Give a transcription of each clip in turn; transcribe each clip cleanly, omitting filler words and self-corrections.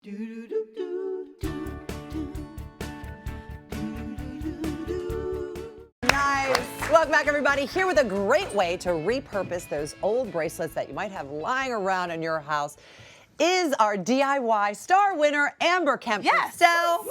Nice. Welcome back, everybody. Here with a great way to repurpose those old bracelets that you might have lying around in your house is our DIY star winner, Amber Kemp-Gerstel.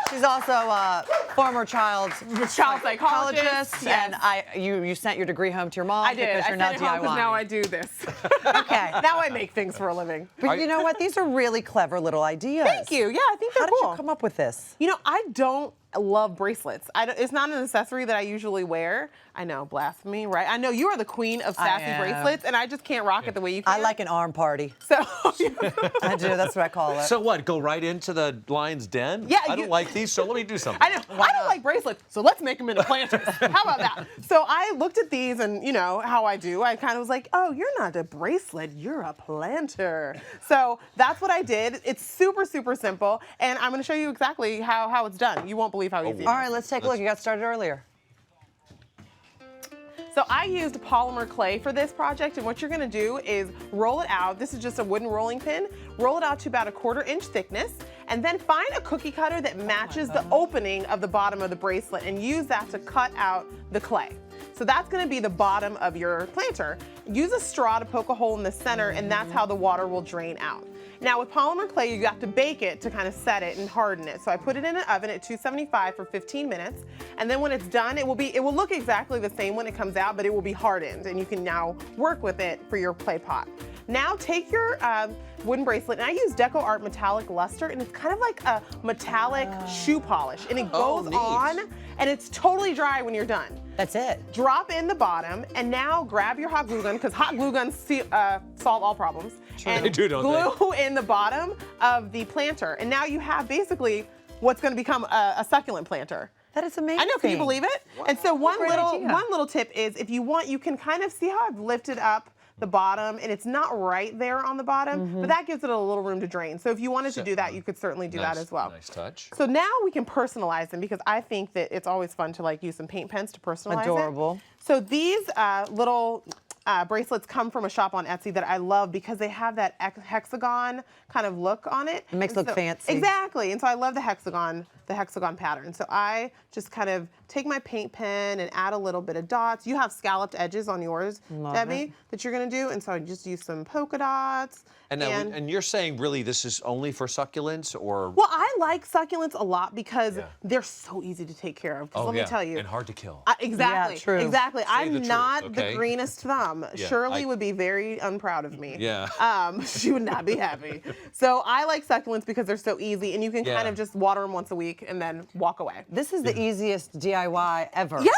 She's also a former child psychologist. Yes. And you sent your degree home to your mom. I did. Because I you're sent now it home because DIY. now I do this. Okay. Now I make things for a living. But you know what? These are really clever little ideas. Thank you. Yeah, I think they're How did cool. you come up with this? You know, I don't love bracelets. It's not an accessory that I usually wear. I know, blasphemy, right? I know you are the queen of sassy bracelets, and I just can't rock it the way you can. I like an arm party. So I do. That's what I call it. So what? Go right into the lion's den? Yeah, I don't like these, so let me do something. I know. I don't like bracelets, so let's make them into planters. How about that? So I looked at these, and you know how I do. I kind of was like, oh, you're not a bracelet, you're a planter. So that's what I did. It's super, super simple, and I'm going to show you exactly how it's done. You won't believe how easy it is. All right, let's take a look. You got started earlier. So I used polymer clay for this project, and what you're gonna do is roll it out. This is just a wooden rolling pin. Roll it out to about a 1/4 inch thickness, and then find a cookie cutter that matches the opening of the bottom of the bracelet and use that to cut out the clay. So that's gonna be the bottom of your planter. Use a straw to poke a hole in the center, and that's how the water will drain out. Now with polymer clay, you have to bake it to kind of set it and harden it. So I put it in an oven at 275 for 15 minutes. And then when it's done, it will look exactly the same when it comes out, but it will be hardened, and you can now work with it for your clay pot. Now take your wooden bracelet, and I use Deco Art Metallic Luster, and it's kind of like a metallic shoe polish, and it goes on, and it's totally dry when you're done. That's it. Drop in the bottom, and now grab your hot glue gun, because hot glue guns solve all problems. And They do, don't they? glue in the bottom of the planter, and now you have basically what's going to become a succulent planter. That is amazing. I know, can you believe it? Wow. And so one Great idea. little tip is, if you want, you can kind of see how I've lifted up the bottom, and it's not right there on the bottom, but that gives it a little room to drain. So if you wanted to do that, you could certainly do that as well. Nice touch. So now we can personalize them, because I think that it's always fun to like use some paint pens to personalize Adorable. it. So these little bracelets come from a shop on Etsy that I love, because they have that hexagon kind of look on it. It makes it look fancy. Exactly, and so I love the hexagon pattern. So I just kind of take my paint pen and add a little bit of dots. You have scalloped edges on yours, Debbie, that you're gonna do, and so I just use some polka dots. And now, and you're saying really this is only for succulents, or? Well, I like succulents a lot because they're so easy to take care of. Let me tell you. And hard to kill. Exactly. Yeah, true. Exactly. the I'm truth, not okay? the greenest thumb. Yeah, Shirley would be very unproud of me. Yeah. She would not be happy. So I like succulents because they're so easy, and you can kind of just water them once a week and then walk away. This is the easiest DIY ever. Yeah,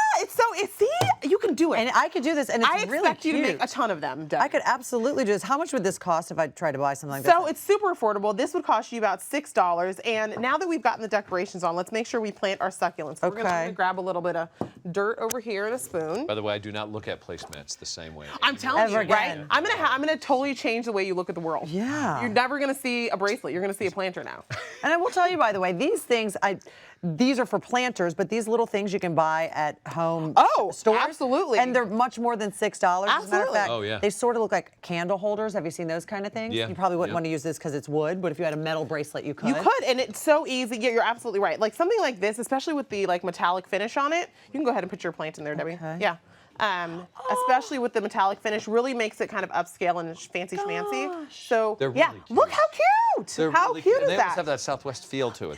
see, you can do it. And I could do this, and it's I really expect you cute. to make a ton of them, Debbie. I could absolutely do this. How much would this cost if I tried to buy something like this? So it's super affordable. This would cost you about $6. And now that we've gotten the decorations on, let's make sure we plant our succulents. We're gonna grab a little bit of dirt over here and a spoon. By the way, I do not look at placemats the same way. I'm telling you, Ever right? again. I'm gonna totally change the way you look at the world. Yeah. You're never gonna see a bracelet. You're gonna see a planter now. And I will tell you, by the way, these things, these are for planters, but these little things you can buy at home stores. Absolutely. And they're much more than $6. As a matter of Absolutely. fact, Oh, yeah. they sort of look like candle holders. Have you seen those kind of things? Yeah. You probably wouldn't want to use this because it's wood, but if you had a metal bracelet, you could. You could, and it's so easy. Yeah, you're absolutely right. Like something like this, especially with the like metallic finish on it, you can go ahead and put your plant in there, Debbie. Okay. Yeah. Especially with the metallic finish, really makes it kind of upscale and fancy schmancy. So They're yeah, really look how cute! They're How really cute is They that? always have that Southwest feel to it.